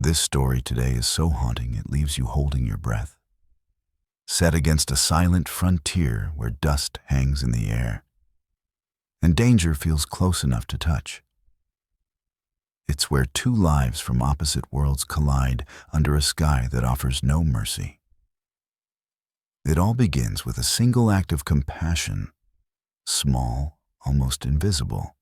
This story today is so haunting it leaves you holding your breath. Set against a silent frontier where dust hangs in the air, and danger feels close enough to touch. It's where two lives from opposite worlds collide under a sky that offers no mercy. It all begins with a single act of compassion, small, almost invisible,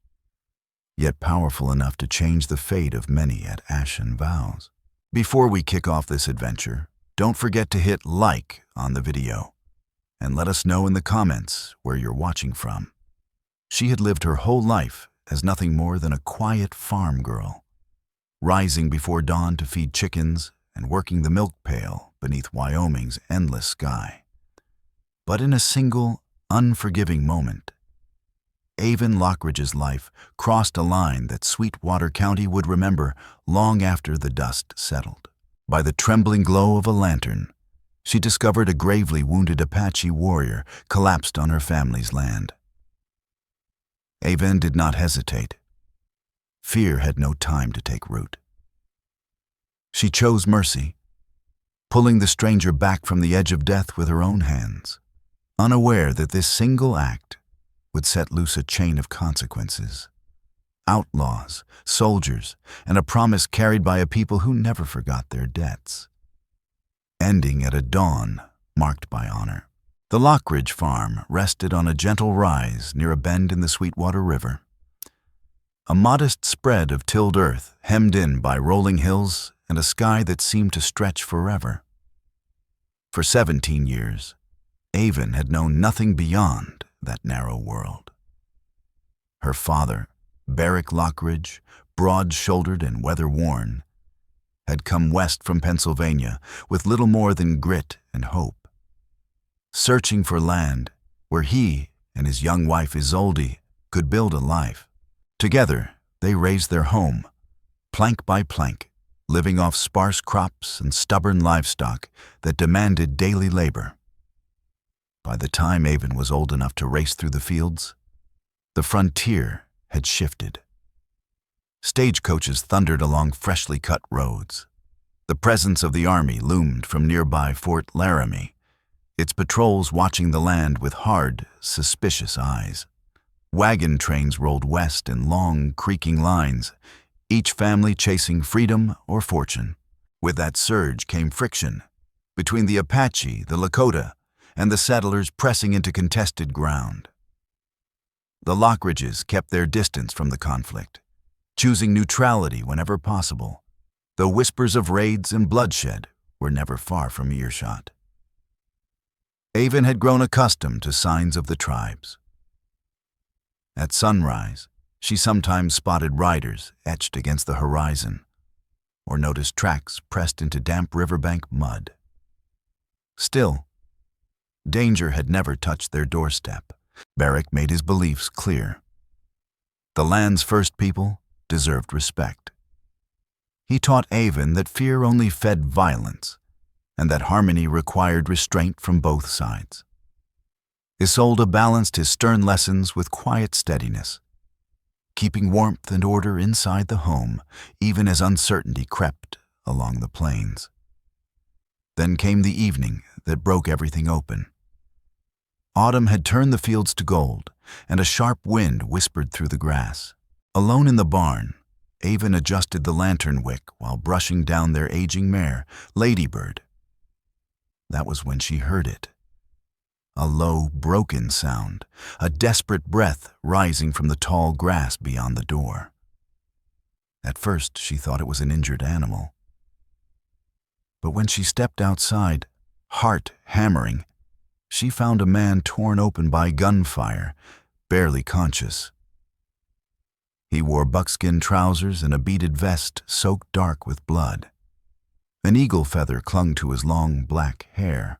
yet powerful enough to change the fate of many at Ashen Vows. Before we kick off this adventure, don't forget to hit like on the video and let us know in the comments where you're watching from. She had lived her whole life as nothing more than a quiet farm girl, rising before dawn to feed chickens and working the milk pail beneath Wyoming's endless sky. But in a single, unforgiving moment, Avon Lockridge's life crossed a line that Sweetwater County would remember long after the dust settled. By the trembling glow of a lantern, she discovered a gravely wounded Apache warrior collapsed on her family's land. Avon did not hesitate. Fear had no time to take root. She chose mercy, pulling the stranger back from the edge of death with her own hands, unaware that this single act would set loose a chain of consequences. Outlaws, soldiers, and a promise carried by a people who never forgot their debts. Ending at a dawn marked by honor. The Lockridge farm rested on a gentle rise near a bend in the Sweetwater River. A modest spread of tilled earth hemmed in by rolling hills and a sky that seemed to stretch forever. For 17 years, Avon had known nothing beyond that narrow world. Her father, Barrick Lockridge, broad-shouldered and weather-worn, had come west from Pennsylvania with little more than grit and hope, searching for land where he and his young wife Isolde could build a life. Together, they raised their home, plank by plank, living off sparse crops and stubborn livestock that demanded daily labor. By the time Avon was old enough to race through the fields, the frontier had shifted. Stagecoaches thundered along freshly cut roads. The presence of the army loomed from nearby Fort Laramie, its patrols watching the land with hard, suspicious eyes. Wagon trains rolled west in long, creaking lines, each family chasing freedom or fortune. With that surge came friction between the Apache, the Lakota, and the settlers pressing into contested ground. The Lockridges kept their distance from the conflict, choosing neutrality whenever possible, though whispers of raids and bloodshed were never far from earshot. Avon had grown accustomed to signs of the tribes. At sunrise, she sometimes spotted riders etched against the horizon, or noticed tracks pressed into damp riverbank mud. Still, danger had never touched their doorstep. Barrick made his beliefs clear. The land's first people deserved respect. He taught Avon that fear only fed violence, and that harmony required restraint from both sides. Isolde balanced his stern lessons with quiet steadiness, keeping warmth and order inside the home, even as uncertainty crept along the plains. Then came the evening that broke everything open. Autumn had turned the fields to gold, and a sharp wind whispered through the grass. Alone in the barn, Avon adjusted the lantern wick while brushing down their aging mare, Ladybird. That was when she heard it. A low, broken sound, a desperate breath rising from the tall grass beyond the door. At first, she thought it was an injured animal. But when she stepped outside, heart hammering, she found a man torn open by gunfire, barely conscious. He wore buckskin trousers and a beaded vest soaked dark with blood. An eagle feather clung to his long black hair.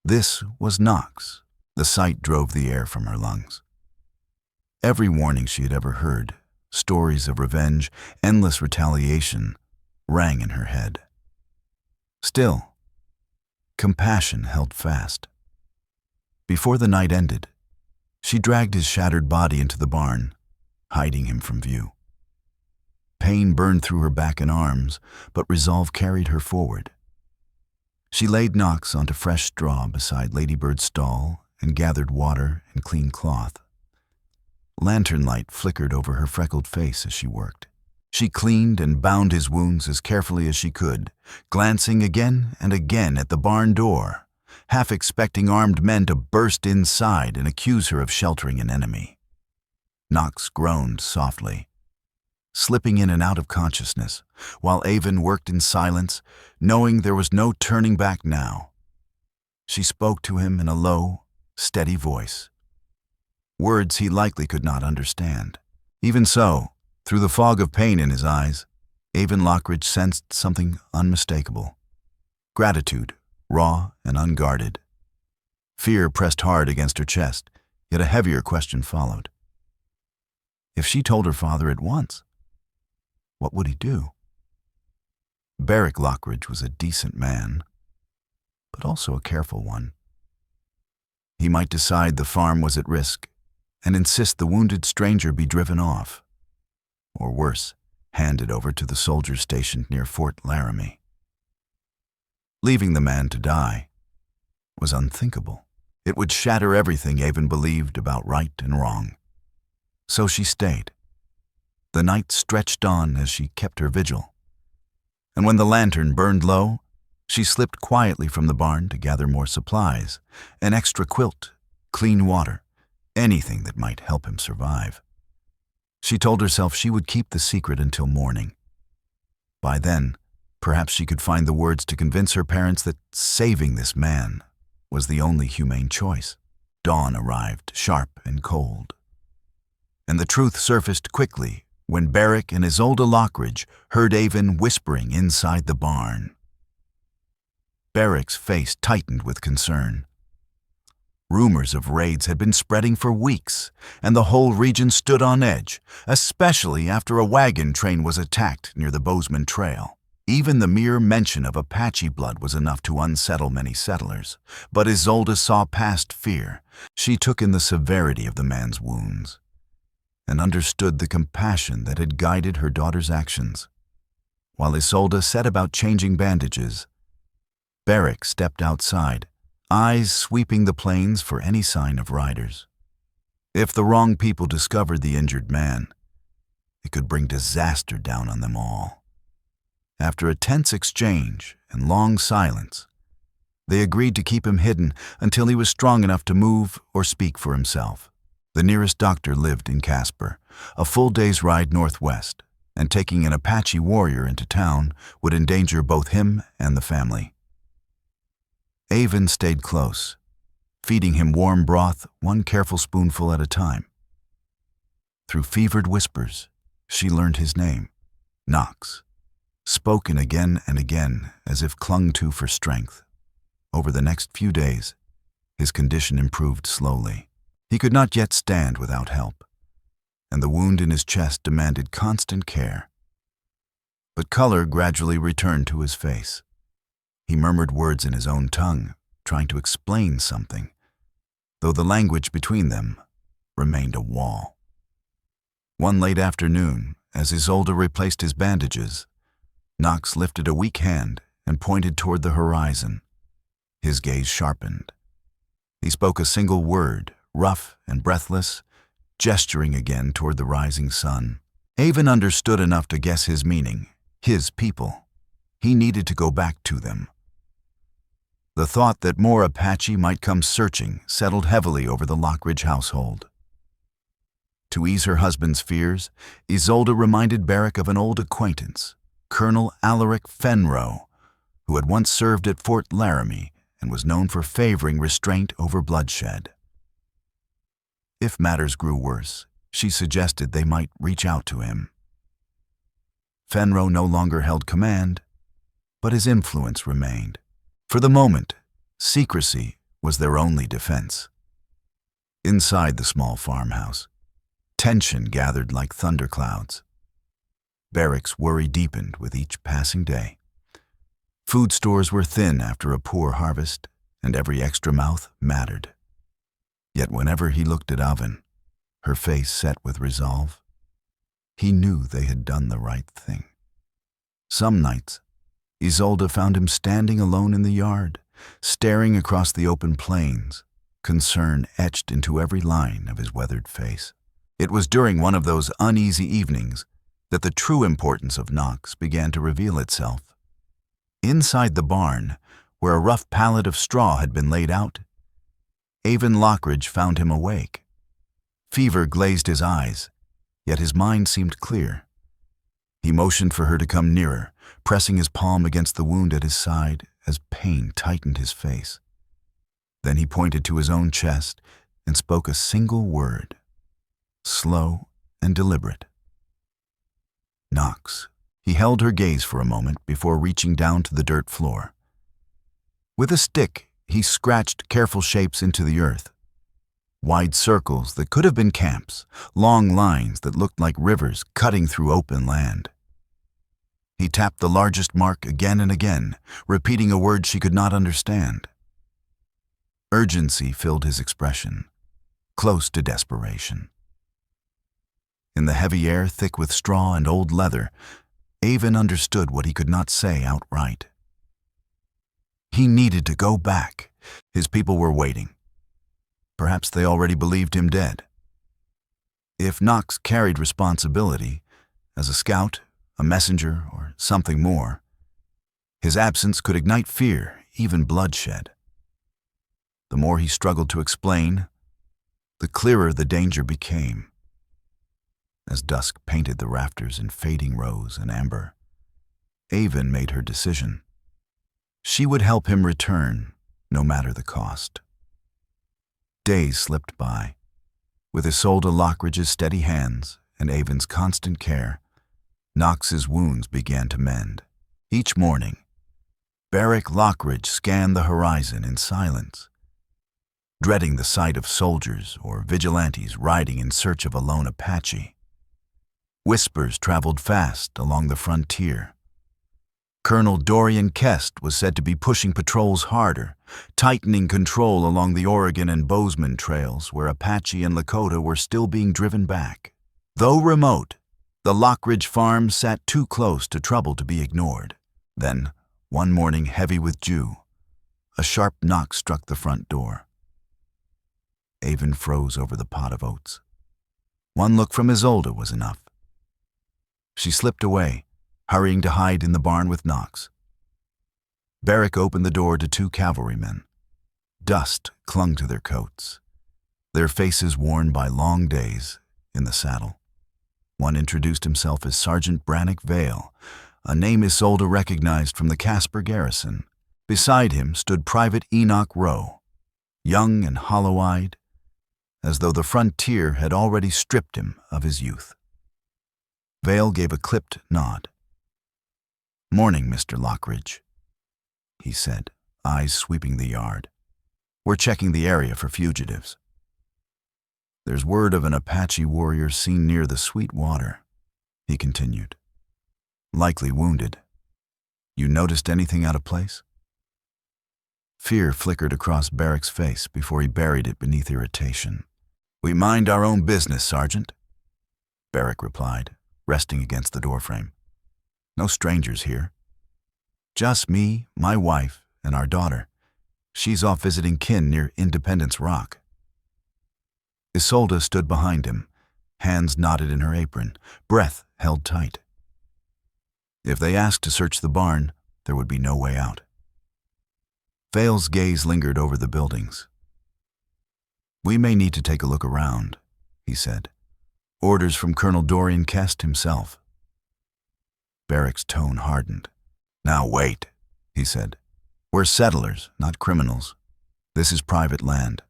This was Knox. The sight drove the air from her lungs. Every warning she had ever heard, stories of revenge, endless retaliation, rang in her head. Still, compassion held fast. Before the night ended, she dragged his shattered body into the barn, hiding him from view. Pain burned through her back and arms, but resolve carried her forward. She laid Knox onto fresh straw beside Ladybird's stall and gathered water and clean cloth. Lantern light flickered over her freckled face as she worked. She cleaned and bound his wounds as carefully as she could, glancing again and again at the barn door, half expecting armed men to burst inside and accuse her of sheltering an enemy. Knox groaned softly, slipping in and out of consciousness, while Avon worked in silence, knowing there was no turning back now. She spoke to him in a low, steady voice, words he likely could not understand. Even so, through the fog of pain in his eyes, Avon Lockridge sensed something unmistakable. Gratitude, raw and unguarded. Fear pressed hard against her chest, yet a heavier question followed. If she told her father at once, what would he do? Berwick Lockridge was a decent man, but also a careful one. He might decide the farm was at risk and insist the wounded stranger be driven off, or worse, handed over to the soldiers stationed near Fort Laramie. Leaving the man to die was unthinkable. It would shatter everything Avon believed about right and wrong. So she stayed. The night stretched on as she kept her vigil, and when the lantern burned low, she slipped quietly from the barn to gather more supplies, an extra quilt, clean water, anything that might help him survive. She told herself she would keep the secret until morning. By then, perhaps she could find the words to convince her parents that saving this man was the only humane choice. Dawn arrived, sharp and cold, and the truth surfaced quickly when Berwick and Isolde Lockridge heard Avon whispering inside the barn. Berwick's face tightened with concern. Rumors of raids had been spreading for weeks, and the whole region stood on edge, especially after a wagon train was attacked near the Bozeman Trail. Even the mere mention of Apache blood was enough to unsettle many settlers, but Isolde saw past fear. She took in the severity of the man's wounds and understood the compassion that had guided her daughter's actions. While Isolde set about changing bandages, Berwick stepped outside, eyes sweeping the plains for any sign of riders. If the wrong people discovered the injured man, it could bring disaster down on them all. After a tense exchange and long silence, they agreed to keep him hidden until he was strong enough to move or speak for himself. The nearest doctor lived in Casper, a full day's ride northwest, and taking an Apache warrior into town would endanger both him and the family. Avon stayed close, feeding him warm broth one careful spoonful at a time. Through fevered whispers, she learned his name, Knox, spoken again and again as if clung to for strength. Over the next few days, his condition improved slowly. He could not yet stand without help, and the wound in his chest demanded constant care. But color gradually returned to his face. He murmured words in his own tongue, trying to explain something, though the language between them remained a wall. One late afternoon, as Isolde replaced his bandages, Knox lifted a weak hand and pointed toward the horizon. His gaze sharpened. He spoke a single word, rough and breathless, gesturing again toward the rising sun. Avon understood enough to guess his meaning, his people. He needed to go back to them. The thought that more Apache might come searching settled heavily over the Lockridge household. To ease her husband's fears, Isolde reminded Berwick of an old acquaintance, Colonel Alaric Fenroe, who had once served at Fort Laramie and was known for favoring restraint over bloodshed. If matters grew worse, she suggested they might reach out to him. Fenroe no longer held command, but his influence remained. For the moment, secrecy was their only defense. Inside the small farmhouse, tension gathered like thunderclouds. Berwick's worry deepened with each passing day. Food stores were thin after a poor harvest, and every extra mouth mattered. Yet whenever he looked at Avon, her face set with resolve. He knew they had done the right thing. Some nights, Isolde found him standing alone in the yard, staring across the open plains, concern etched into every line of his weathered face. It was during one of those uneasy evenings that the true importance of Knox began to reveal itself. Inside the barn, where a rough pallet of straw had been laid out, Avon Lockridge found him awake. Fever glazed his eyes, yet his mind seemed clear. He motioned for her to come nearer, pressing his palm against the wound at his side as pain tightened his face. Then he pointed to his own chest and spoke a single word, slow and deliberate. Knox. He held her gaze for a moment before reaching down to the dirt floor. With a stick, he scratched careful shapes into the earth. Wide circles that could have been camps, long lines that looked like rivers cutting through open land. He tapped the largest mark again and again, repeating a word she could not understand. Urgency filled his expression, close to desperation. In the heavy air thick with straw and old leather, Avon understood what he could not say outright. He needed to go back. His people were waiting. Perhaps they already believed him dead. If Knox carried responsibility, as a scout, a messenger, or something more, his absence could ignite fear, even bloodshed. The more he struggled to explain, the clearer the danger became. As dusk painted the rafters in fading rose and amber, Avon made her decision. She would help him return, no matter the cost. Days slipped by. With Isolde Lockridge's steady hands and Avon's constant care, Knox's wounds began to mend. Each morning, Barrack Lockridge scanned the horizon in silence, dreading the sight of soldiers or vigilantes riding in search of a lone Apache. Whispers traveled fast along the frontier. Colonel Dorian Kest was said to be pushing patrols harder, tightening control along the Oregon and Bozeman trails where Apache and Lakota were still being driven back. Though remote, the Lockridge farm sat too close to trouble to be ignored. Then, one morning heavy with dew, a sharp knock struck the front door. Avon froze over the pot of oats. One look from Isolde was enough. She slipped away, hurrying to hide in the barn with Knox. Barrack opened the door to two cavalrymen. Dust clung to their coats, their faces worn by long days in the saddle. One introduced himself as Sergeant Brannock Vale, a name Isolde recognized from the Casper garrison. Beside him stood Private Enoch Rowe, young and hollow-eyed, as though the frontier had already stripped him of his youth. Vale gave a clipped nod. "Morning, Mr. Lockridge," he said, eyes sweeping the yard. "We're checking the area for fugitives. There's word of an Apache warrior seen near the Sweet Water," he continued. "Likely wounded. You noticed anything out of place?" Fear flickered across Barrack's face before he buried it beneath irritation. "We mind our own business, Sergeant," Barrack replied, resting against the doorframe. "No strangers here. Just me, my wife, and our daughter. She's off visiting kin near Independence Rock." Isolde stood behind him, hands knotted in her apron, breath held tight. If they asked to search the barn, there would be no way out. Vale's gaze lingered over the buildings. "We may need to take a look around," he said. "Orders from Colonel Dorian Kest himself." Barrack's tone hardened. "Now wait," he said. "We're settlers, not criminals. This is private land."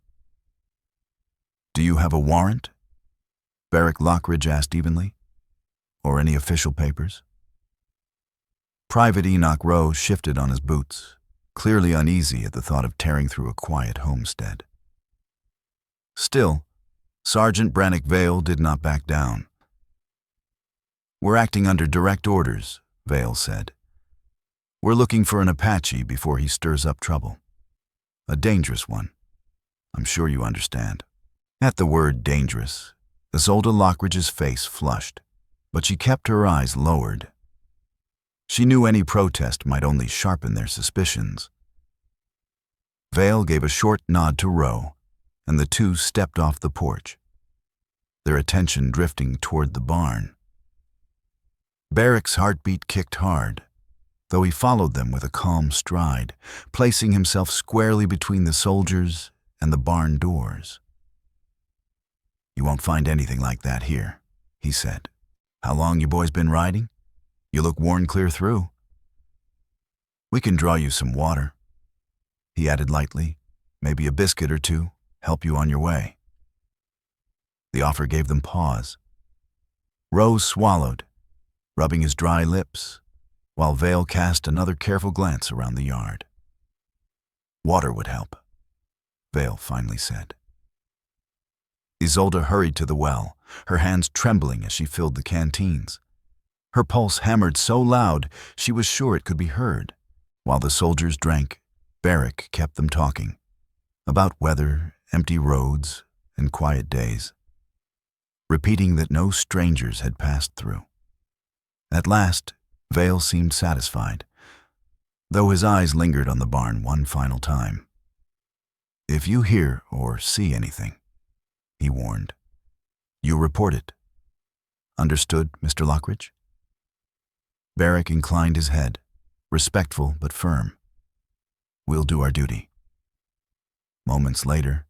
"Do you have a warrant?" Barrack Lockridge asked evenly. "Or any official papers?" Private Enoch Rowe shifted on his boots, clearly uneasy at the thought of tearing through a quiet homestead. Still, Sergeant Brannock Vale did not back down. "We're acting under direct orders," Vale said. "We're looking for an Apache before he stirs up trouble. A dangerous one. I'm sure you understand." At the word dangerous, Isolde Lockridge's face flushed. but she kept her eyes lowered. She knew any protest might only sharpen their suspicions. Vale gave a short nod to Roe, and the two stepped off the porch, their attention drifting toward the barn. Barrick's heartbeat kicked hard, though he followed them with a calm stride, placing himself squarely between the soldiers and the barn doors. "You won't find anything like that here," he said. "How long you boys been riding? You look worn clear through." "We can draw you some water," he added lightly. "Maybe a biscuit or two, help you on your way." The offer gave them pause. Rose swallowed, rubbing his dry lips, while Vale cast another careful glance around the yard. "Water would help," Vale finally said. Isolde hurried to the well, her hands trembling as she filled the canteens. Her pulse hammered so loud she was sure it could be heard. While the soldiers drank, Barrick kept them talking about weather, empty roads, and quiet days, repeating that no strangers had passed through. At last, Vale seemed satisfied, though his eyes lingered on the barn one final time. "If you hear or see anything," he warned, "you report it. Understood, Mr. Lockridge?" Barrick inclined his head, respectful but firm. "We'll do our duty." Moments later,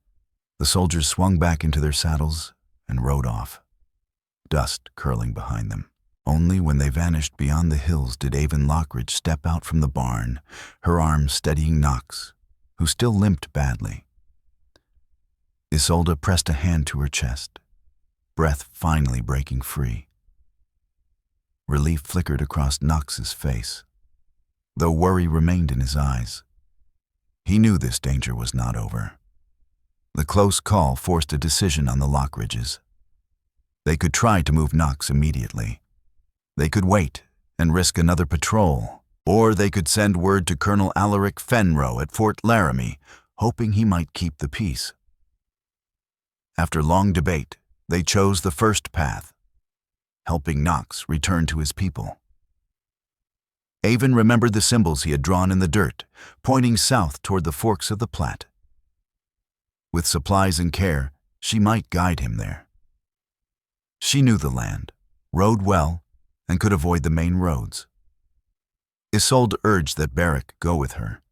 the soldiers swung back into their saddles and rode off, dust curling behind them. Only when they vanished beyond the hills did Avon Lockridge step out from the barn, her arm steadying Knox, who still limped badly. Isolde pressed a hand to her chest, breath finally breaking free. Relief flickered across Knox's face, though worry remained in his eyes. He knew this danger was not over. The close call forced a decision on the Lockridges. They could try to move Knox immediately. They could wait and risk another patrol, or they could send word to Colonel Alaric Fenroe at Fort Laramie, hoping he might keep the peace. After long debate, they chose the first path, helping Knox return to his people. Avon remembered the symbols he had drawn in the dirt, pointing south toward the forks of the Platte. With supplies and care, she might guide him there. She knew the land, rode well, and could avoid the main roads. Isolde urged that Barrick go with her,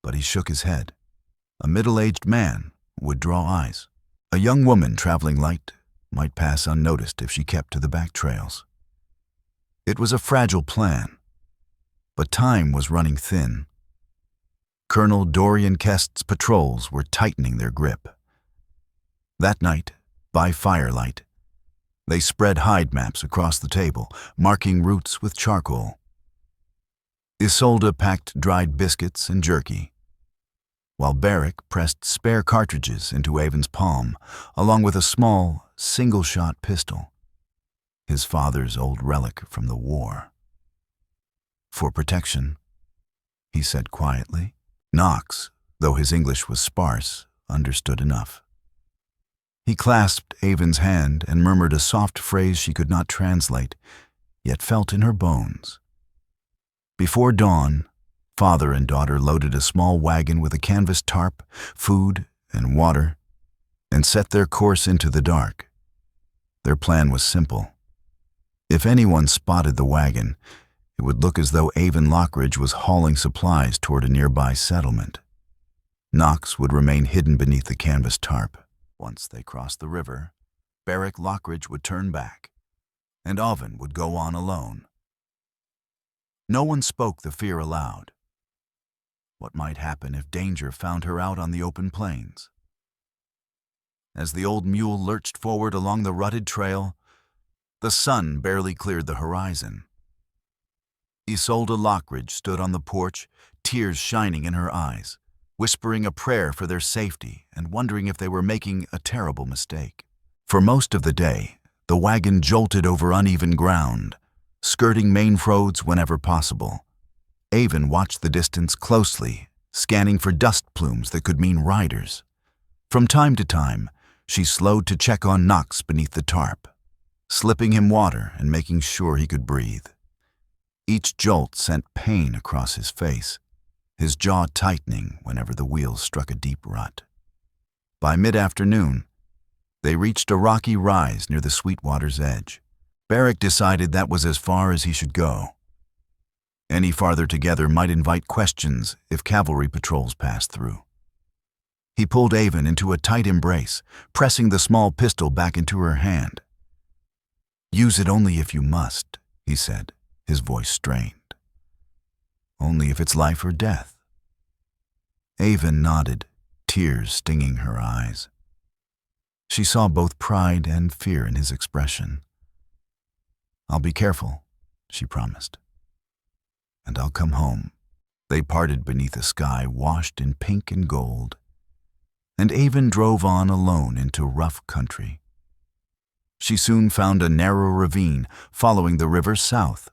but he shook his head. A middle-aged man would draw eyes. A young woman traveling light might pass unnoticed if she kept to the back trails. It was a fragile plan, but time was running thin. Colonel Dorian Kest's patrols were tightening their grip. That night, by firelight, they spread hide maps across the table, marking routes with charcoal. Isolde packed dried biscuits and jerky, while Barrick pressed spare cartridges into Avon's palm, along with a small, single-shot pistol, his father's old relic from the war. "For protection," he said quietly. Knox, though his English was sparse, understood enough. He clasped Avon's hand and murmured a soft phrase she could not translate, yet felt in her bones. Before dawn, father and daughter loaded a small wagon with a canvas tarp, food, and water, and set their course into the dark. Their plan was simple. If anyone spotted the wagon, it would look as though Avon Lockridge was hauling supplies toward a nearby settlement. Knox would remain hidden beneath the canvas tarp. Once they crossed the river, Barrick Lockridge would turn back, and Avon would go on alone. No one spoke the fear aloud. What might happen if danger found her out on the open plains? As the old mule lurched forward along the rutted trail, the sun barely cleared the horizon. Isolde Lockridge stood on the porch, tears shining in her eyes, whispering a prayer for their safety and wondering if they were making a terrible mistake. For most of the day, the wagon jolted over uneven ground, skirting main roads whenever possible. Avon watched the distance closely, scanning for dust plumes that could mean riders. From time to time, she slowed to check on Knox beneath the tarp. slipping him water and making sure he could breathe. Each jolt sent pain across his face, his jaw tightening whenever the wheels struck a deep rut. By mid-afternoon, they reached a rocky rise near the Sweetwater's edge. Beric decided that was as far as he should go. Any farther together might invite questions if cavalry patrols passed through. He pulled Avon into a tight embrace, pressing the small pistol back into her hand. "Use it only if you must," he said, his voice strained. "Only if it's life or death." Avon nodded, tears stinging her eyes. She saw both pride and fear in his expression. "I'll be careful," she promised. "And I'll come home." They parted beneath a sky washed in pink and gold, and Avon drove on alone into rough country. She soon found a narrow ravine following the river south.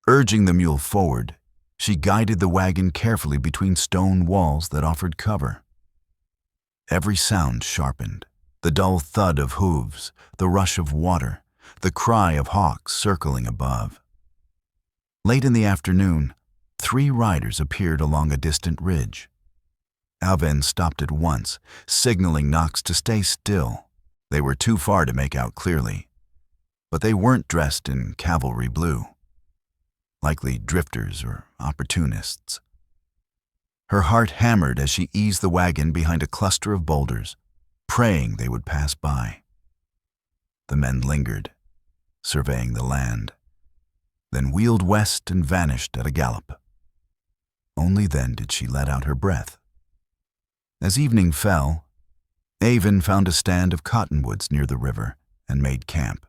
Urging the mule forward, she guided the wagon carefully between stone walls that offered cover. Every sound sharpened, the dull thud of hooves, the rush of water, the cry of hawks circling above. Late in the afternoon, 3 riders appeared along a distant ridge. Avon stopped at once, signaling Knox to stay still. They were too far to make out clearly, but they weren't dressed in cavalry blue. Likely drifters or opportunists. Her heart hammered as she eased the wagon behind a cluster of boulders, praying they would pass by. The men lingered, surveying the land, then wheeled west and vanished at a gallop. Only then did she let out her breath. As evening fell, Avon found a stand of cottonwoods near the river and made camp.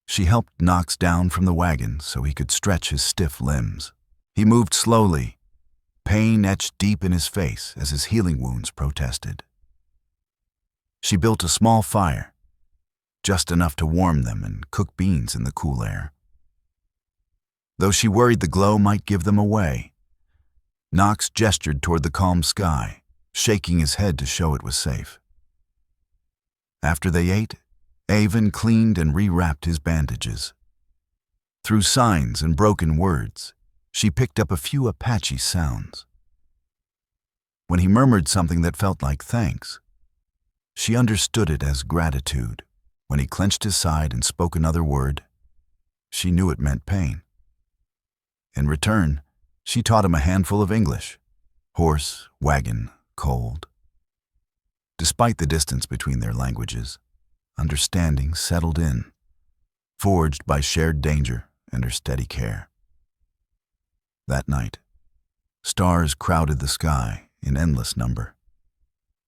She helped Knox down from the wagon so he could stretch his stiff limbs. He moved slowly, pain etched deep in his face as his healing wounds protested. She built a small fire, just enough to warm them and cook beans in the cool air. Though she worried the glow might give them away, Knox gestured toward the calm sky, shaking his head to show it was safe. After they ate, Avon cleaned and rewrapped his bandages. Through signs and broken words, she picked up a few Apache sounds. When he murmured something that felt like thanks, she understood it as gratitude. When he clenched his side and spoke another word, she knew it meant pain. In return, she taught him a handful of English: horse, wagon, cold. Despite the distance between their languages, understanding settled in, forged by shared danger and her steady care. That night, stars crowded the sky in endless number,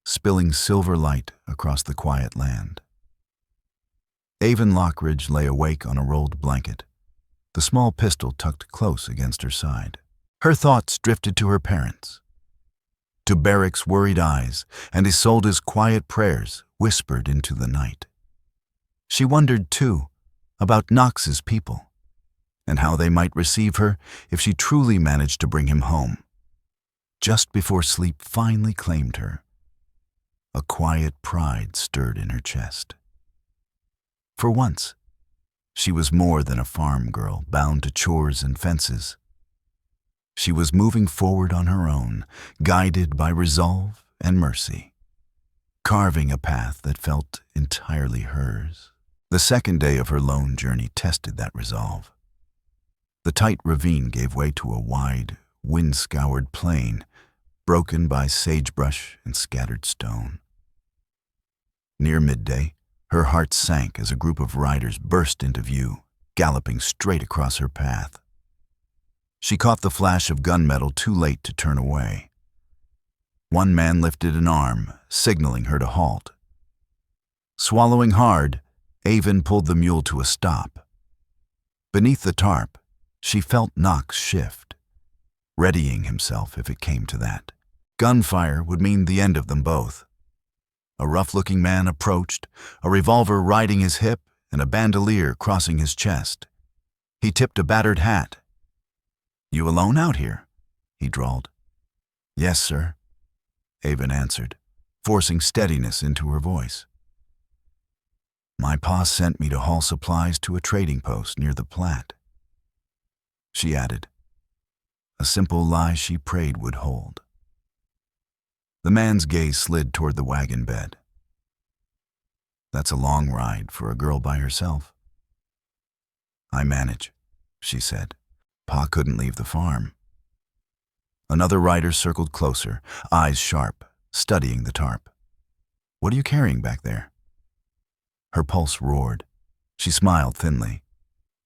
spilling silver light across the quiet land. Avon Lockridge lay awake on a rolled blanket, the small pistol tucked close against her side. Her thoughts drifted to her parents, to Beric's worried eyes and Isolde's quiet prayers whispered into the night. She wondered, too, about Knox's people, and how they might receive her if she truly managed to bring him home. Just before sleep finally claimed her, a quiet pride stirred in her chest. For once, she was more than a farm girl bound to chores and fences. She was moving forward on her own, guided by resolve and mercy, carving a path that felt entirely hers. The second day of her lone journey tested that resolve. The tight ravine gave way to a wide, wind-scoured plain, broken by sagebrush and scattered stone. Near midday, her heart sank as a group of riders burst into view, galloping straight across her path. She caught the flash of gunmetal too late to turn away. One man lifted an arm, signaling her to halt. Swallowing hard, Avon pulled the mule to a stop. Beneath the tarp, she felt Knox shift, readying himself if it came to that. Gunfire would mean the end of them both. A rough-looking man approached, a revolver riding his hip and a bandolier crossing his chest. He tipped a battered hat. "You alone out here?" he drawled. "Yes, sir," Avon answered, forcing steadiness into her voice. My pa sent me to haul supplies to a trading post near the Platte. She added, a simple lie she prayed would hold. The man's gaze slid toward the wagon bed. That's a long ride for a girl by herself. I manage, she said. Pa couldn't leave the farm. Another rider circled closer, eyes sharp, studying the tarp. What are you carrying back there? Her pulse roared. She smiled thinly.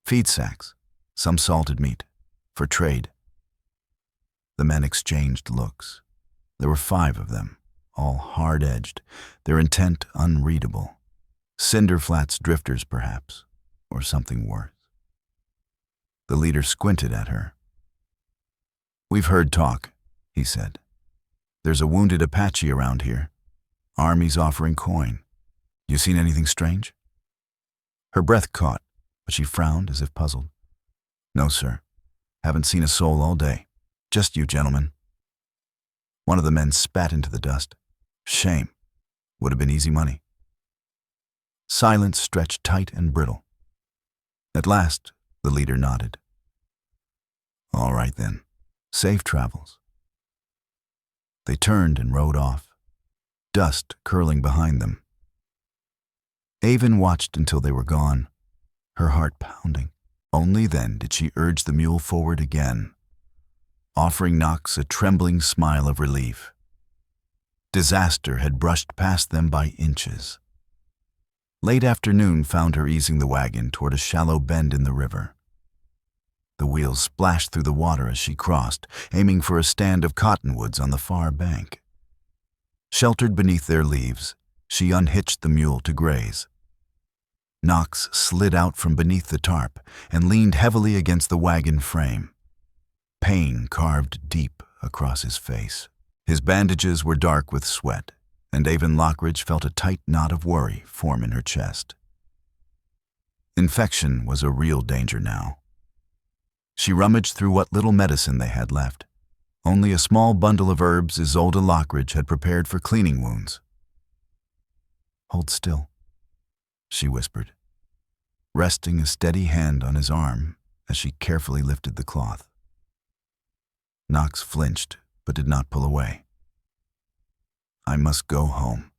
Feed sacks, some salted meat, for trade. The men exchanged looks. There were 5 of them, all hard-edged, their intent unreadable. Cinder Flats drifters, perhaps, or something worse. The leader squinted at her. We've heard talk, he said. There's a wounded Apache around here. Army's offering coin. You seen anything strange? Her breath caught, but she frowned as if puzzled. No, sir. Haven't seen a soul all day. Just you, gentlemen. One of the men spat into the dust. Shame. Would have been easy money. Silence stretched tight and brittle. At last, the leader nodded. All right then. Safe travels. They turned and rode off, dust curling behind them. Avon watched until they were gone, her heart pounding. Only then did she urge the mule forward again, offering Knox a trembling smile of relief. Disaster had brushed past them by inches. Late afternoon found her easing the wagon toward a shallow bend in the river. The wheels splashed through the water as she crossed, aiming for a stand of cottonwoods on the far bank. Sheltered beneath their leaves, she unhitched the mule to graze. Knox slid out from beneath the tarp and leaned heavily against the wagon frame. Pain carved deep across his face. His bandages were dark with sweat, and Avon Lockridge felt a tight knot of worry form in her chest. Infection was a real danger now. She rummaged through what little medicine they had left. Only a small bundle of herbs Isolde Lockridge had prepared for cleaning wounds. Hold still, she whispered, resting a steady hand on his arm as she carefully lifted the cloth. Knox flinched, but did not pull away. I must go home,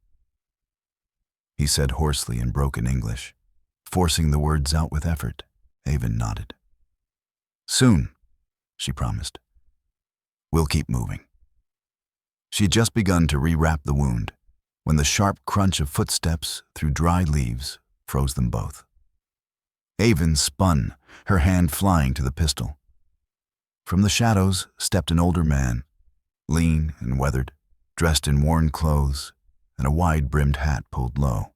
he said hoarsely in broken English, forcing the words out with effort. Avon nodded. Soon, she promised. We'll keep moving. She had just begun to rewrap the wound when the sharp crunch of footsteps through dry leaves froze them both. Avon spun, her hand flying to the pistol. From the shadows stepped an older man, lean and weathered, dressed in worn clothes and a wide-brimmed hat pulled low.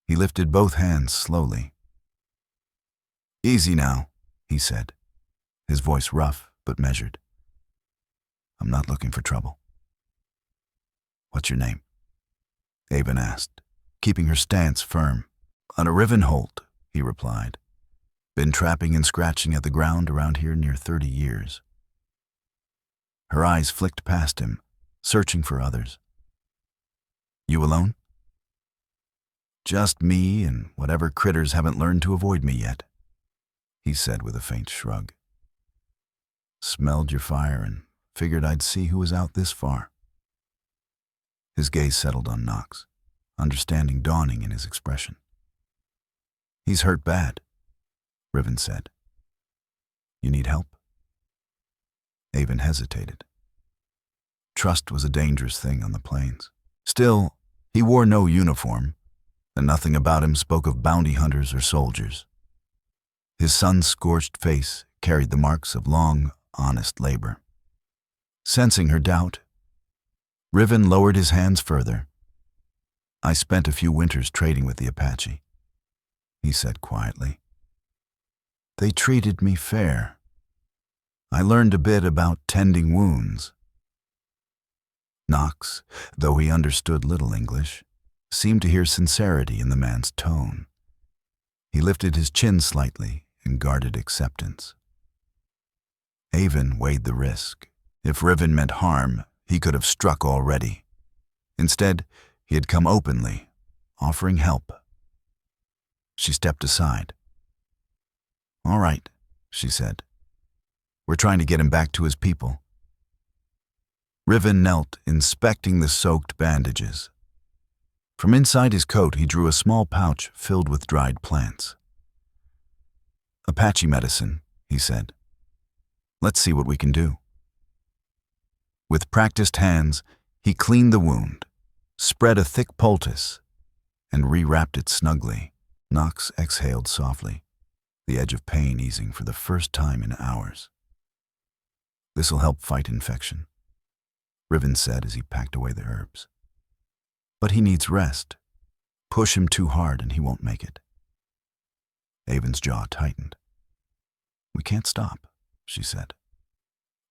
He lifted both hands slowly. Easy now, he said, his voice rough but measured. I'm not looking for trouble. What's your name? Avon asked, keeping her stance firm. Anna Rivenholt, he replied. Been trapping and scratching at the ground around here near 30 years. Her eyes flicked past him, searching for others. You alone? Just me and whatever critters haven't learned to avoid me yet, he said with a faint shrug. Smelled your fire and figured I'd see who was out this far. His gaze settled on Knox, understanding dawning in his expression. He's hurt bad, Riven said. You need help? Avon hesitated. Trust was a dangerous thing on the plains. Still, he wore no uniform, and nothing about him spoke of bounty hunters or soldiers. His sun-scorched face carried the marks of long, honest labor. Sensing her doubt, Riven lowered his hands further. I spent a few winters trading with the Apache, he said quietly. They treated me fair. I learned a bit about tending wounds. Knox, though he understood little English, seemed to hear sincerity in the man's tone. He lifted his chin slightly in guarded acceptance. Avon weighed the risk. If Riven meant harm, he could have struck already. Instead, he had come openly, offering help, She stepped aside. "All right," she said. "We're trying to get him back to his people." Riven knelt, inspecting the soaked bandages. From inside his coat, he drew a small pouch filled with dried plants. "Apache medicine," he said. "Let's see what we can do." With practiced hands, he cleaned the wound, spread a thick poultice, and rewrapped it snugly. Knox exhaled softly, the edge of pain easing for the first time in hours. "This'll help fight infection," Riven said as he packed away the herbs. "But he needs rest. Push him too hard and he won't make it." Avon's jaw tightened. "We can't stop," she said.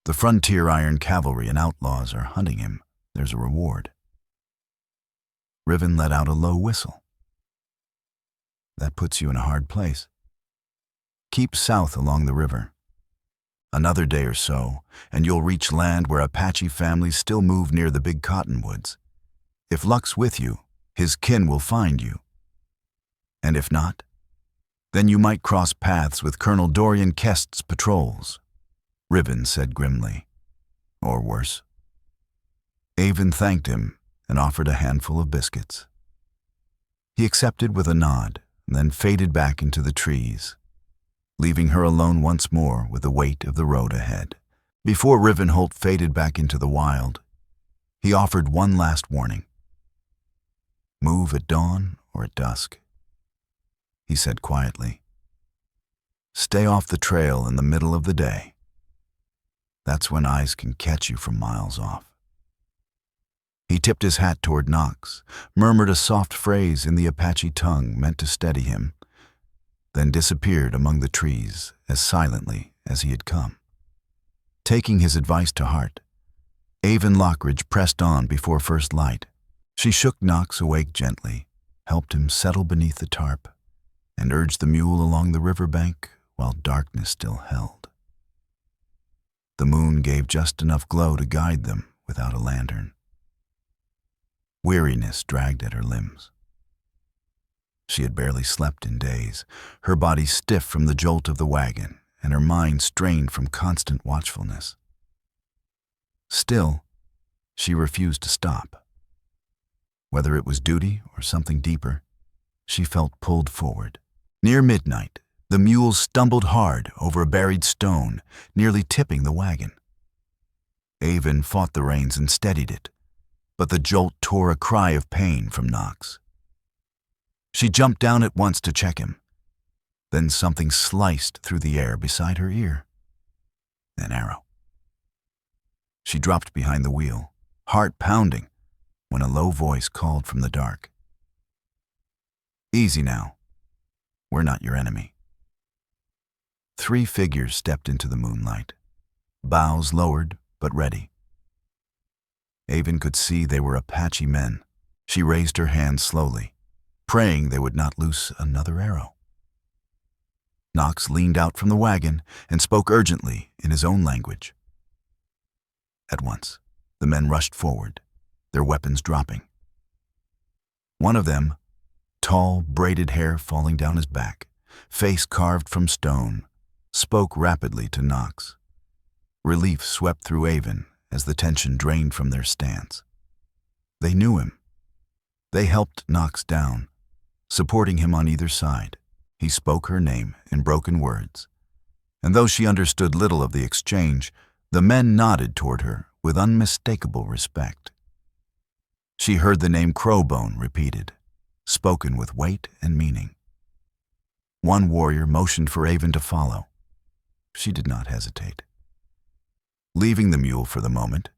"The frontier iron cavalry and outlaws are hunting him. There's a reward." Riven let out a low whistle. "That puts you in a hard place. Keep south along the river. Another day or so, and you'll reach land where Apache families still move near the big cottonwoods. If luck's with you, his kin will find you. And if not, then you might cross paths with Colonel Dorian Kest's patrols," Riven said grimly. "Or worse." Avon thanked him and offered a handful of biscuits. He accepted with a nod, and then faded back into the trees, leaving her alone once more with the weight of the road ahead. Before Rivenholt faded back into the wild, he offered one last warning. "Move at dawn or at dusk," he said quietly. "Stay off the trail in the middle of the day. That's when eyes can catch you from miles off." He tipped his hat toward Knox, murmured a soft phrase in the Apache tongue meant to steady him, then disappeared among the trees as silently as he had come. Taking his advice to heart, Avon Lockridge pressed on before first light. She shook Knox awake gently, helped him settle beneath the tarp, and urged the mule along the riverbank while darkness still held. The moon gave just enough glow to guide them without a lantern. Weariness dragged at her limbs. She had barely slept in days, her body stiff from the jolt of the wagon, and her mind strained from constant watchfulness. Still, she refused to stop. Whether it was duty or something deeper, she felt pulled forward. Near midnight, the mule stumbled hard over a buried stone, nearly tipping the wagon. Avon fought the reins and steadied it, but the jolt tore a cry of pain from Knox. She jumped down at once to check him. Then something sliced through the air beside her ear. An arrow. She dropped behind the wheel, heart pounding, when a low voice called from the dark. "Easy now. We're not your enemy." 3 figures stepped into the moonlight, bows lowered but ready. Avon could see they were Apache men. She raised her hand slowly, praying they would not loose another arrow. Knox leaned out from the wagon and spoke urgently in his own language. At once, the men rushed forward, their weapons dropping. One of them, tall, braided hair falling down his back, face carved from stone, spoke rapidly to Knox. Relief swept through Avon as the tension drained from their stance. They knew him. They helped Knox down, supporting him on either side. He spoke her name in broken words, and though she understood little of the exchange, the men nodded toward her with unmistakable respect. She heard the name Crowbone repeated, spoken with weight and meaning. One warrior motioned for Avon to follow. She did not hesitate. Leaving the mule for the moment,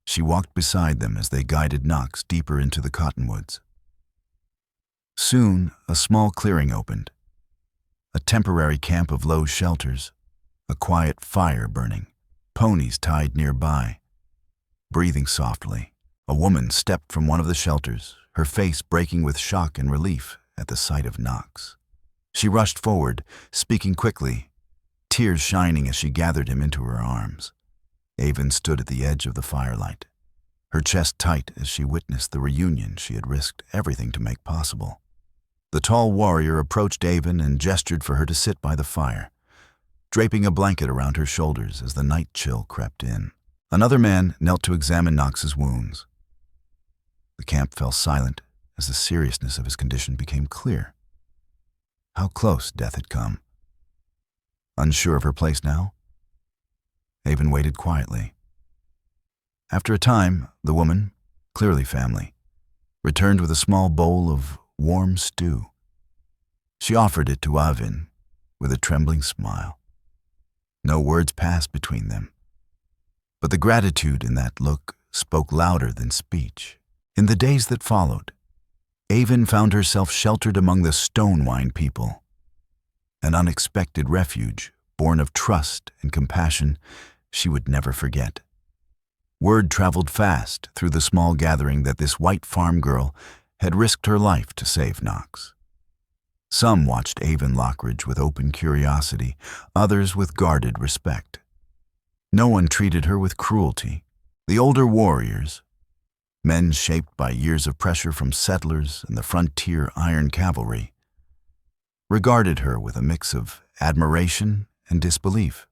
she walked beside them as they guided Knox deeper into the cottonwoods. Soon, a small clearing opened. A temporary camp of low shelters, a quiet fire burning, ponies tied nearby. Breathing softly, a woman stepped from one of the shelters, her face breaking with shock and relief at the sight of Knox. She rushed forward, speaking quickly, tears shining as she gathered him into her arms. Avon stood at the edge of the firelight, her chest tight as she witnessed the reunion she had risked everything to make possible. The tall warrior approached Avon and gestured for her to sit by the fire, draping a blanket around her shoulders as the night chill crept in. Another man knelt to examine Knox's wounds. The camp fell silent as the seriousness of his condition became clear. How close death had come. Unsure of her place now, Avon waited quietly. After a time, the woman, clearly family, returned with a small bowl of warm stew. She offered it to Avon with a trembling smile. No words passed between them, but the gratitude in that look spoke louder than speech. In the days that followed, Avon found herself sheltered among the Stonewine people, an unexpected refuge born of trust and compassion she would never forget. Word traveled fast through the small gathering that this white farm girl had risked her life to save Knox. Some watched Avon Lockridge with open curiosity, others with guarded respect. No one treated her with cruelty. The older warriors, men shaped by years of pressure from settlers and the frontier iron cavalry, regarded her with a mix of admiration and disbelief.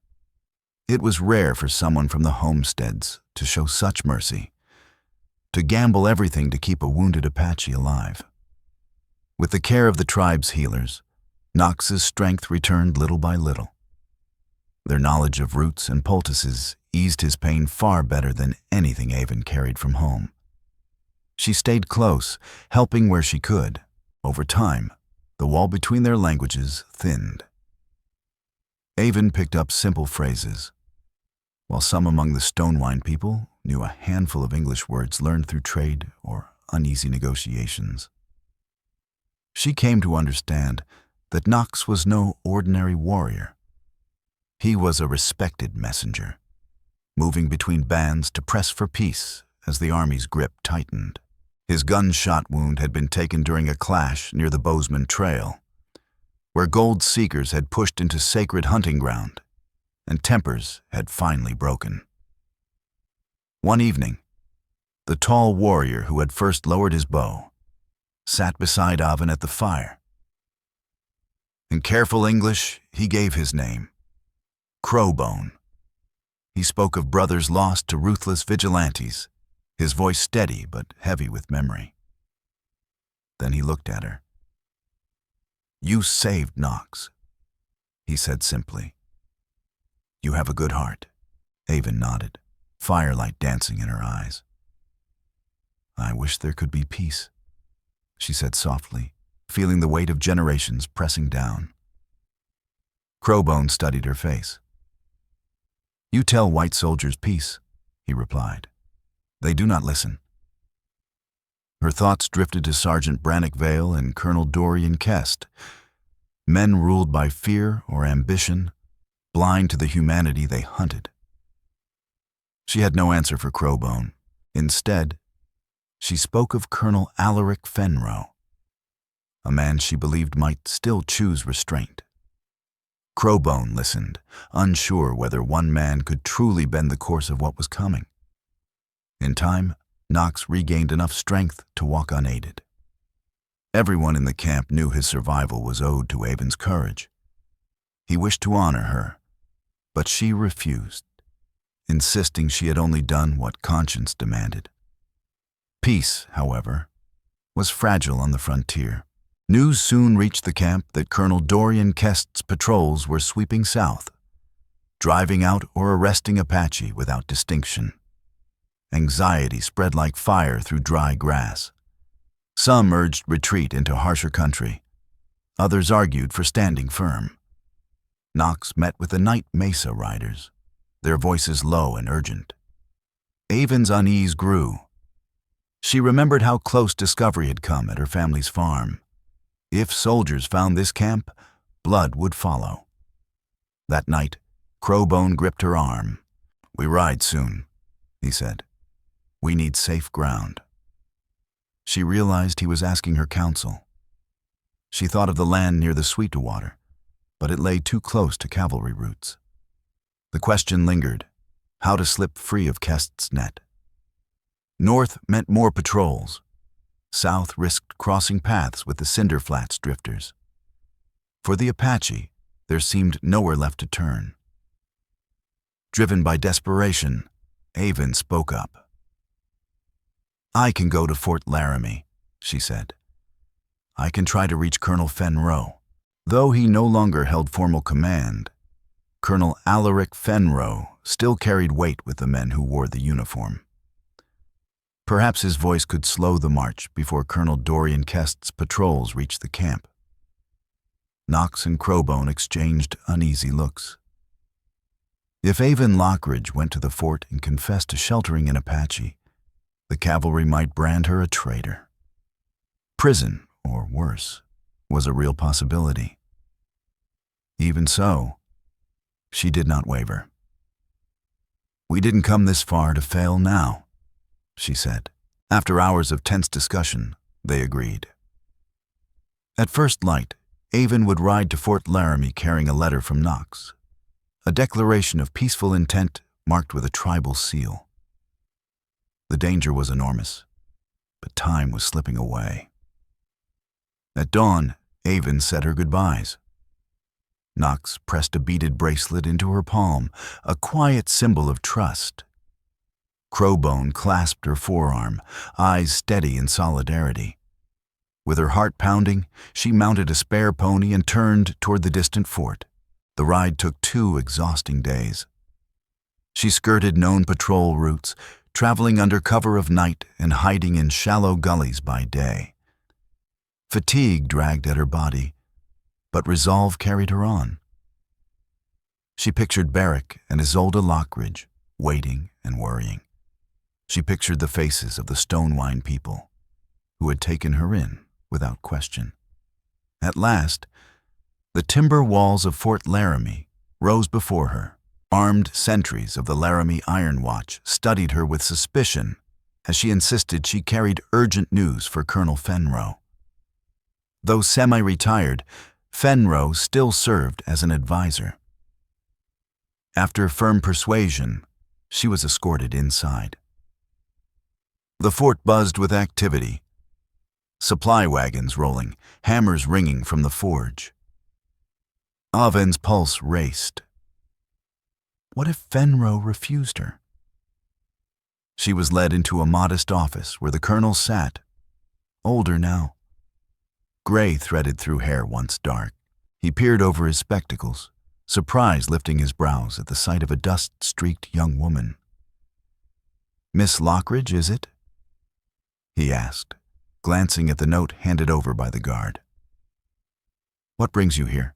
It was rare for someone from the homesteads to show such mercy, to gamble everything to keep a wounded Apache alive. With the care of the tribe's healers, Knox's strength returned little by little. Their knowledge of roots and poultices eased his pain far better than anything Avon carried from home. She stayed close, helping where she could. Over time, the wall between their languages thinned. Avon picked up simple phrases, while some among the Stonewine people knew a handful of English words learned through trade or uneasy negotiations. She came to understand that Knox was no ordinary warrior. He was a respected messenger, moving between bands to press for peace as the army's grip tightened. His gunshot wound had been taken during a clash near the Bozeman Trail, where gold seekers had pushed into sacred hunting ground, and tempers had finally broken. One evening, the tall warrior who had first lowered his bow sat beside Avon at the fire. In careful English, he gave his name, Crowbone. He spoke of brothers lost to ruthless vigilantes, his voice steady but heavy with memory. Then he looked at her. "You saved Knox," he said simply. "You have a good heart." Avon nodded, firelight dancing in her eyes. "I wish there could be peace," she said softly, feeling the weight of generations pressing down. Crowbone studied her face. "You tell white soldiers peace," he replied. "They do not listen." Her thoughts drifted to Sergeant Brannock Vale and Colonel Dorian Kest, men ruled by fear or ambition, blind to the humanity they hunted. She had no answer for Crowbone. Instead, she spoke of Colonel Alaric Fenroe, a man she believed might still choose restraint. Crowbone listened, unsure whether one man could truly bend the course of what was coming. In time, Knox regained enough strength to walk unaided. Everyone in the camp knew his survival was owed to Avon's courage. He wished to honor her, but she refused, insisting she had only done what conscience demanded. Peace, however, was fragile on the frontier. News soon reached the camp that Colonel Dorian Kest's patrols were sweeping south, driving out or arresting Apache without distinction. Anxiety spread like fire through dry grass. Some urged retreat into harsher country. Others argued for standing firm. Knox met with the night Mesa riders, their voices low and urgent. Avon's unease grew. She remembered how close discovery had come at her family's farm. If soldiers found this camp, blood would follow. That night, Crowbone gripped her arm. "We ride soon," he said. "We need safe ground." She realized he was asking her counsel. She thought of the land near the Sweetwater, but it lay too close to cavalry routes. The question lingered, how to slip free of Kest's net. North meant more patrols. south risked crossing paths with the Cinder Flats drifters. For the Apache, there seemed nowhere left to turn. Driven by desperation, Avon spoke up. "I can go to Fort Laramie," she said. "I can try to reach Colonel Fenroe." Though he no longer held formal command, Colonel Alaric Fenroe still carried weight with the men who wore the uniform. Perhaps his voice could slow the march before Colonel Dorian Kest's patrols reached the camp. Knox and Crowbone exchanged uneasy looks. If Avon Lockridge went to the fort and confessed to sheltering an Apache, the cavalry might brand her a traitor. Prison, or worse, was a real possibility. Even so, she did not waver. "We didn't come this far to fail now," she said. After hours of tense discussion, they agreed. At first light, Avon would ride to Fort Laramie carrying a letter from Knox, a declaration of peaceful intent marked with a tribal seal. The danger was enormous, but time was slipping away. At dawn, Avon said her goodbyes. Knox pressed a beaded bracelet into her palm, a quiet symbol of trust. Crowbone clasped her forearm, eyes steady in solidarity. With her heart pounding, she mounted a spare pony and turned toward the distant fort. The ride took 2 exhausting days. She skirted known patrol routes, traveling under cover of night and hiding in shallow gullies by day. Fatigue dragged at her body, but resolve carried her on. She pictured Barrick and Isolde Lockridge, waiting and worrying. She pictured the faces of the Stonewine people, who had taken her in without question. At last, the timber walls of Fort Laramie rose before her. Armed sentries of the Laramie Iron Watch studied her with suspicion as she insisted she carried urgent news for Colonel Fenroe. Though semi-retired, Fenroe still served as an advisor. After firm persuasion, she was escorted inside. The fort buzzed with activity. Supply wagons rolling, hammers ringing from the forge. Avon's pulse raced. What if Fenroe refused her? She was led into a modest office where the colonel sat, older now. Gray threaded through hair once dark. He peered over his spectacles, surprise lifting his brows at the sight of a dust-streaked young woman. "Miss Lockridge, is it?" he asked, glancing at the note handed over by the guard. "What brings you here?"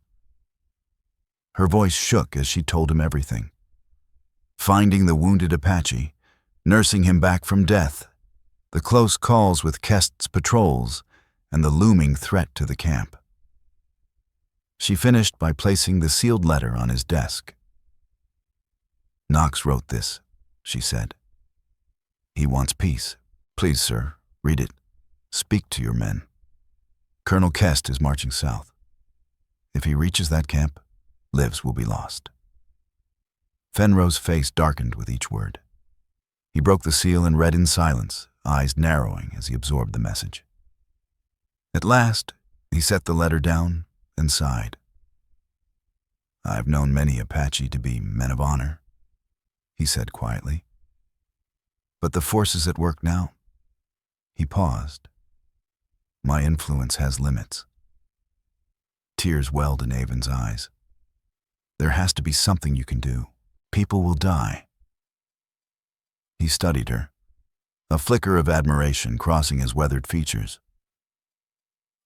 Her voice shook as she told him everything. Finding the wounded Apache, nursing him back from death, the close calls with Kest's patrols, and the looming threat to the camp. She finished by placing the sealed letter on his desk. "Knox wrote this," she said. "He wants peace. Please, sir, read it. Speak to your men. Colonel Kest is marching south. If he reaches that camp, lives will be lost." Fenroe's face darkened with each word. He broke the seal and read in silence, eyes narrowing as he absorbed the message. At last, he set the letter down and sighed. "I've known many Apache to be men of honor," he said quietly. "But the forces at work now?" He paused. "My influence has limits." Tears welled in Avon's eyes. "There has to be something you can do. People will die." He studied her, a flicker of admiration crossing his weathered features.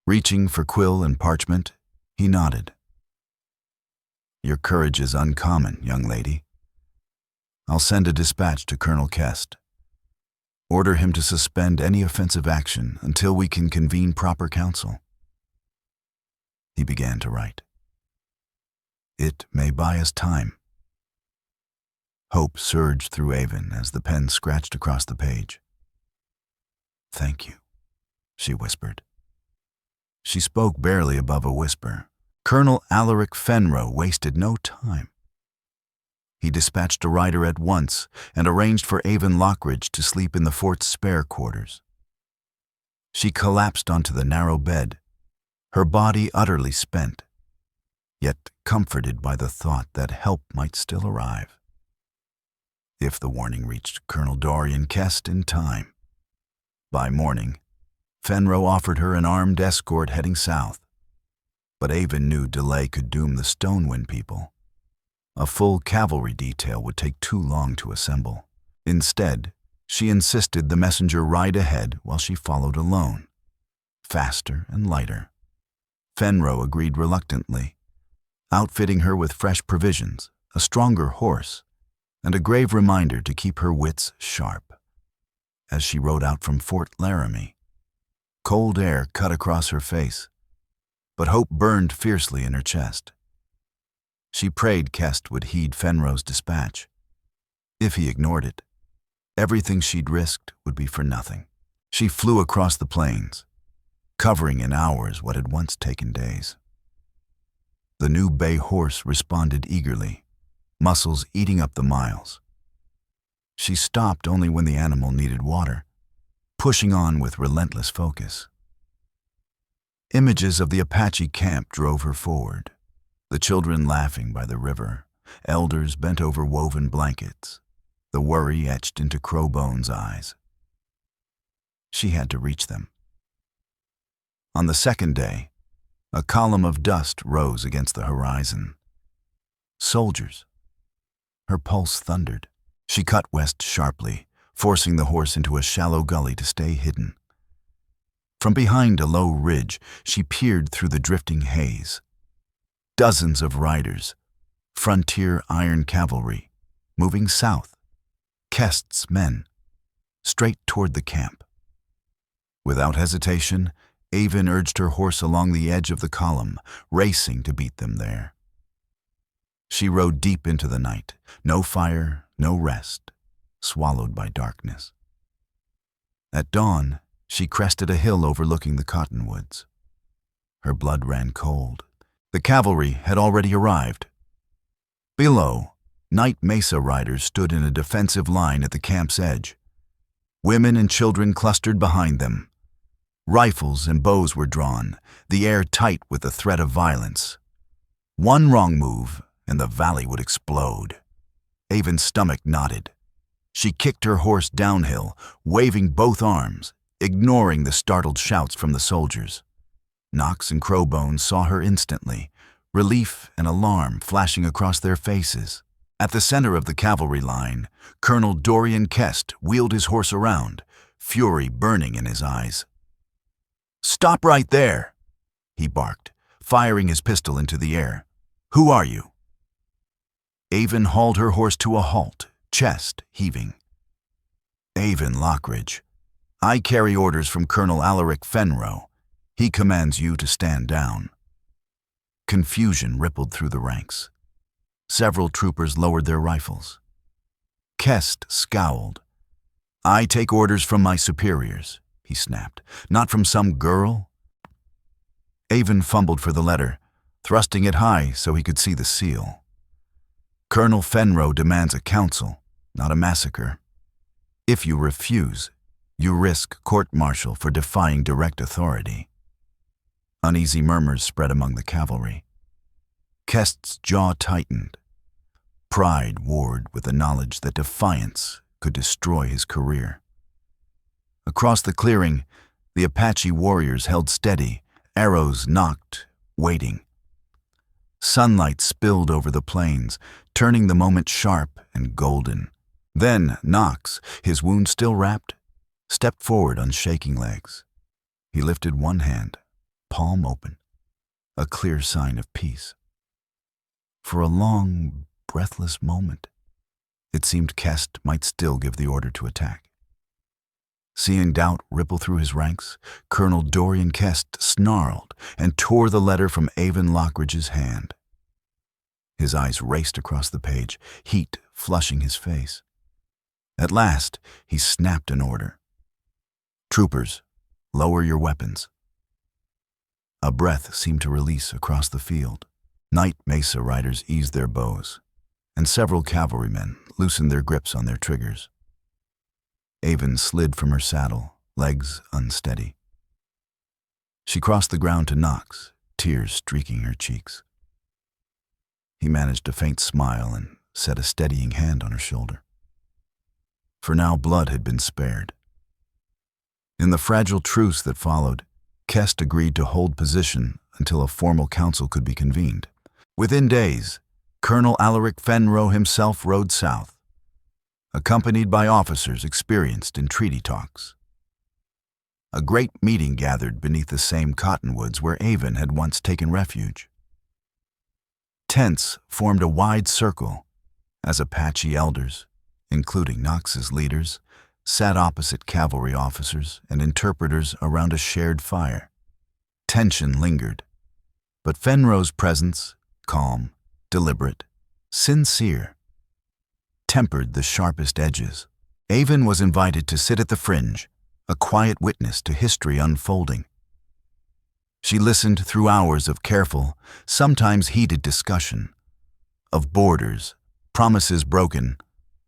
Reaching for quill and parchment, he nodded. "Your courage is uncommon, young lady. I'll send a dispatch to Colonel Kest. Order him to suspend any offensive action until we can convene proper council." He began to write. "It may buy us time." Hope surged through Avon as the pen scratched across the page. "Thank you," she whispered. She spoke barely above a whisper. Colonel Alaric Fenroe wasted no time. He dispatched a rider at once and arranged for Avon Lockridge to sleep in the fort's spare quarters. She collapsed onto the narrow bed, her body utterly spent, yet comforted by the thought that help might still arrive. If the warning reached Colonel Dorian Kest in time. By morning, Fenro offered her an armed escort heading south, but Avon knew delay could doom the Stonewind people. A full cavalry detail would take too long to assemble. Instead, she insisted the messenger ride ahead while she followed alone, faster and lighter. Fenro agreed reluctantly, outfitting her with fresh provisions, a stronger horse, and a grave reminder to keep her wits sharp. As she rode out from Fort Laramie, cold air cut across her face, but hope burned fiercely in her chest. She prayed Kest would heed Fenro's dispatch. If he ignored it, everything she'd risked would be for nothing. She flew across the plains, covering in hours what had once taken days. The new bay horse responded eagerly, muscles eating up the miles. She stopped only when the animal needed water, pushing on with relentless focus. Images of the Apache camp drove her forward, the children laughing by the river, elders bent over woven blankets, the worry etched into Crowbone's eyes. She had to reach them. On the second day, a column of dust rose against the horizon. Soldiers. Her pulse thundered. She cut west sharply, forcing the horse into a shallow gully to stay hidden. From behind a low ridge, she peered through the drifting haze. Dozens of riders, frontier iron cavalry, moving south, Kest's men, straight toward the camp. Without hesitation, Avon urged her horse along the edge of the column, racing to beat them there. She rode deep into the night, no fire, no rest, swallowed by darkness. At dawn, she crested a hill overlooking the cottonwoods. Her blood ran cold. The cavalry had already arrived. Below, night mesa riders stood in a defensive line at the camp's edge. Women and children clustered behind them. Rifles and bows were drawn, the air tight with the threat of violence. One wrong move, and the valley would explode. Avon's stomach knotted. She kicked her horse downhill, waving both arms, ignoring the startled shouts from the soldiers. Knox and Crowbone saw her instantly, relief and alarm flashing across their faces. At the center of the cavalry line, Colonel Dorian Kest wheeled his horse around, fury burning in his eyes. "Stop right there," he barked, firing his pistol into the air. "Who are you?" Avon hauled her horse to a halt, chest heaving. "Avon Lockridge. I carry orders from Colonel Alaric Fenro. He commands you to stand down." Confusion rippled through the ranks. Several troopers lowered their rifles. Kest scowled. "I take orders from my superiors," he snapped, "not from some girl." Avon fumbled for the letter, thrusting it high so he could see the seal. "Colonel Fenro demands a council, not a massacre. If you refuse, you risk court-martial for defying direct authority." Uneasy murmurs spread among the cavalry. Kest's jaw tightened. Pride warred with the knowledge that defiance could destroy his career. Across the clearing, the Apache warriors held steady, arrows nocked, waiting. Sunlight spilled over the plains, turning the moment sharp and golden. Then Knox, his wound still wrapped, stepped forward on shaking legs. He lifted one hand, palm open, a clear sign of peace. For a long, breathless moment, it seemed Kest might still give the order to attack. Seeing doubt ripple through his ranks, Colonel Dorian Kest snarled and tore the letter from Avon Lockridge's hand. His eyes raced across the page, heat flushing his face. At last, he snapped an order. "Troopers, lower your weapons." A breath seemed to release across the field. Night mesa riders eased their bows, and several cavalrymen loosened their grips on their triggers. Avon slid from her saddle, legs unsteady. She crossed the ground to Knox, tears streaking her cheeks. He managed a faint smile and set a steadying hand on her shoulder. For now, blood had been spared. In the fragile truce that followed, Kest agreed to hold position until a formal council could be convened. Within days, Colonel Alaric Fenro himself rode south, accompanied by officers experienced in treaty talks. A great meeting gathered beneath the same cottonwoods where Avon had once taken refuge. Tents formed a wide circle as Apache elders, including Knox's leaders, sat opposite cavalry officers and interpreters around a shared fire. Tension lingered, but Fenro's presence, calm, deliberate, sincere, tempered the sharpest edges. Avon was invited to sit at the fringe, a quiet witness to history unfolding. She listened through hours of careful, sometimes heated discussion, of borders, promises broken,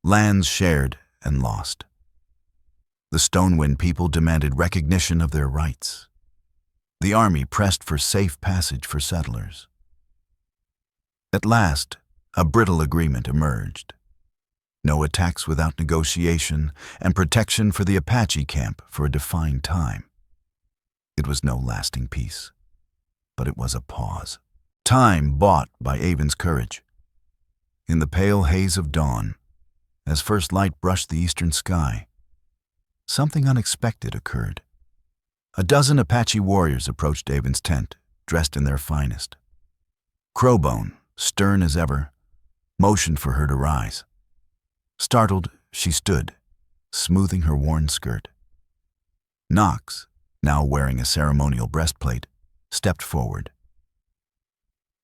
lands shared and lost. The Stonewind people demanded recognition of their rights. The army pressed for safe passage for settlers. At last, a brittle agreement emerged. No attacks without negotiation, and protection for the Apache camp for a defined time. It was no lasting peace, but it was a pause. Time bought by Avon's courage. In the pale haze of dawn, as first light brushed the eastern sky, something unexpected occurred. A dozen Apache warriors approached Avon's tent, dressed in their finest. Crowbone, stern as ever, motioned for her to rise. Startled, she stood, smoothing her worn skirt. Knox, now wearing a ceremonial breastplate, stepped forward.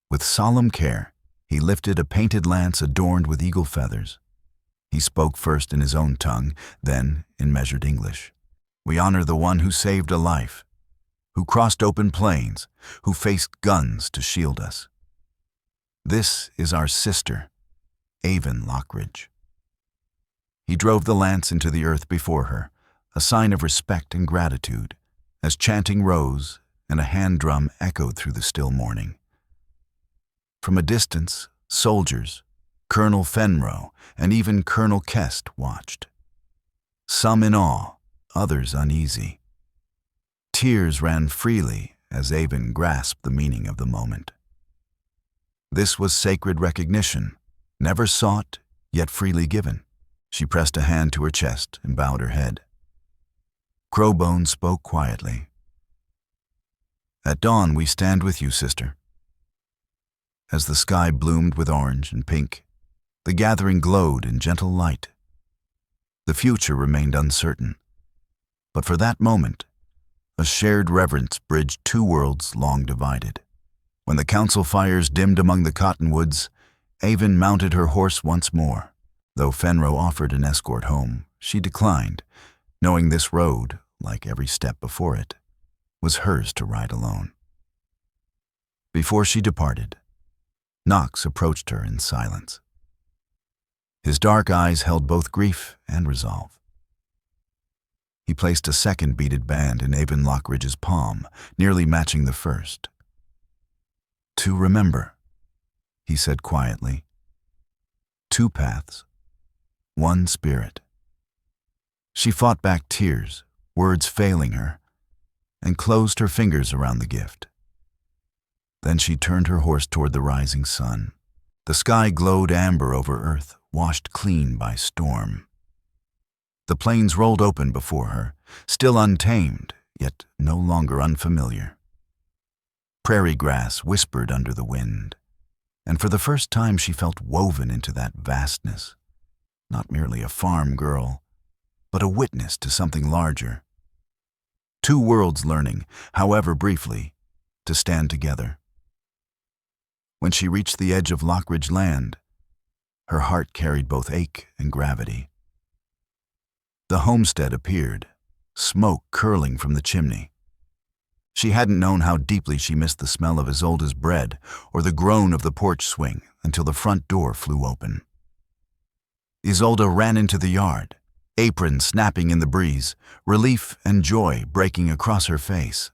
With solemn care, he lifted a painted lance adorned with eagle feathers. He spoke first in his own tongue, then in measured English. "We honor the one who saved a life, who crossed open plains, who faced guns to shield us. This is our sister, Avon Lockridge." He drove the lance into the earth before her, a sign of respect and gratitude, as chanting rose and a hand drum echoed through the still morning. From a distance, soldiers, Colonel Fenro, and even Colonel Kest watched. Some in awe, others uneasy. Tears ran freely as Avon grasped the meaning of the moment. This was sacred recognition, never sought, yet freely given. She pressed a hand to her chest and bowed her head. Crowbone spoke quietly. "At dawn we stand with you, sister." As the sky bloomed with orange and pink, the gathering glowed in gentle light. The future remained uncertain, but for that moment, a shared reverence bridged two worlds long divided. When the council fires dimmed among the cottonwoods, Avon mounted her horse once more. Though Fenro offered an escort home, she declined, knowing this road, like every step before it, was hers to ride alone. Before she departed, Knox approached her in silence. His dark eyes held both grief and resolve. He placed a second beaded band in Avon Lockridge's palm, nearly matching the first. "To remember," he said quietly. "Two paths, one spirit." She fought back tears, words failing her, and closed her fingers around the gift. Then she turned her horse toward the rising sun. The sky glowed amber over earth, washed clean by storm. The plains rolled open before her, still untamed, yet no longer unfamiliar. Prairie grass whispered under the wind, and for the first time she felt woven into that vastness, not merely a farm girl, but a witness to something larger. Two worlds learning, however briefly, to stand together. When she reached the edge of Lockridge land, her heart carried both ache and gravity. The homestead appeared, smoke curling from the chimney. She hadn't known how deeply she missed the smell of Isolde's bread or the groan of the porch swing until the front door flew open. Isolde ran into the yard, apron snapping in the breeze, relief and joy breaking across her face.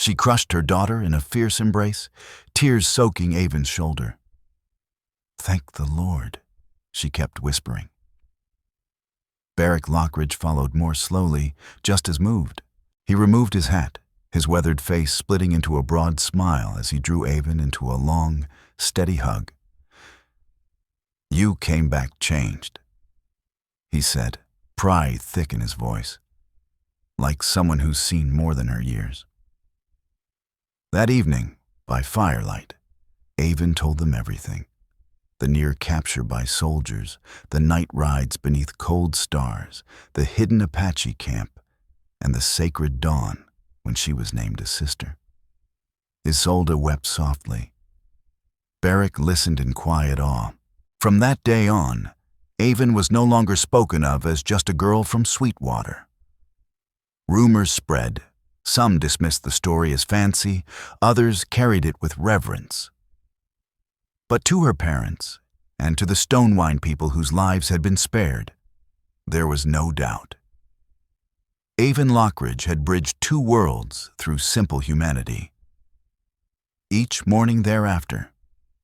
She crushed her daughter in a fierce embrace, tears soaking Avon's shoulder. "Thank the Lord," she kept whispering. Beric Lockridge followed more slowly, just as moved. He removed his hat, his weathered face splitting into a broad smile as he drew Avon into a long, steady hug. "You came back changed," he said, pride thick in his voice, like someone who's seen more than her years. That evening, by firelight, Avon told them everything. The near capture by soldiers, the night rides beneath cold stars, the hidden Apache camp, and the sacred dawn when she was named a sister. Isolde wept softly. Beric listened in quiet awe. From that day on, Avon was no longer spoken of as just a girl from Sweetwater. Rumors spread. Some dismissed the story as fancy, others carried it with reverence. But to her parents, and to the Stonewine people whose lives had been spared, there was no doubt. Avon Lockridge had bridged two worlds through simple humanity. Each morning thereafter,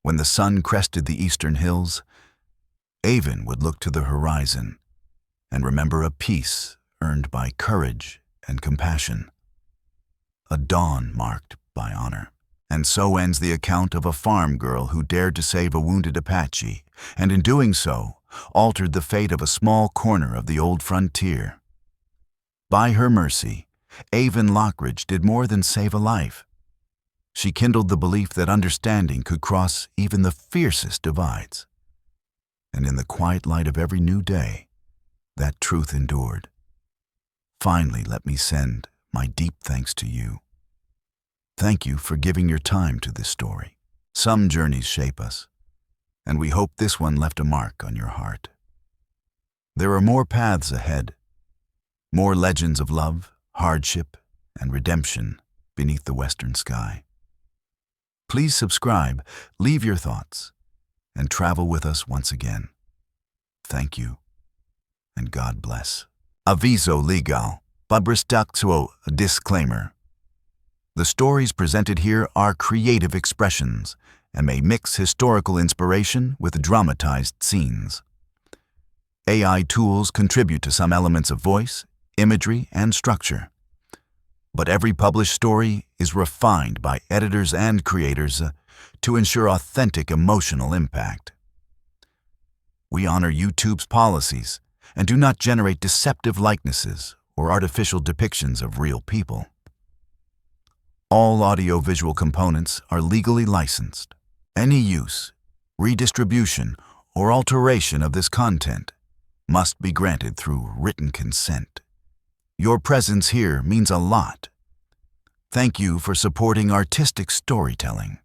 when the sun crested the eastern hills, Avon would look to the horizon and remember a peace earned by courage and compassion, a dawn marked by honor. And so ends the account of a farm girl who dared to save a wounded Apache, and in doing so, altered the fate of a small corner of the old frontier. By her mercy, Avon Lockridge did more than save a life. She kindled the belief that understanding could cross even the fiercest divides. And in the quiet light of every new day, that truth endured. Finally, let me send my deep thanks to you. Thank you for giving your time to this story. Some journeys shape us, and we hope this one left a mark on your heart. There are more paths ahead, more legends of love, hardship, and redemption beneath the western sky. Please subscribe, leave your thoughts, and travel with us once again. Thank you, and God bless. Aviso legal. Publicitaxuo disclaimer. The stories presented here are creative expressions and may mix historical inspiration with dramatized scenes. AI tools contribute to some elements of voice, imagery, and structure. But every published story is refined by editors and creators to ensure authentic emotional impact. We honor YouTube's policies and do not generate deceptive likenesses or artificial depictions of real people. All audio-visual components are legally licensed. Any use, redistribution, or alteration of this content must be granted through written consent. Your presence here means a lot. Thank you for supporting artistic storytelling.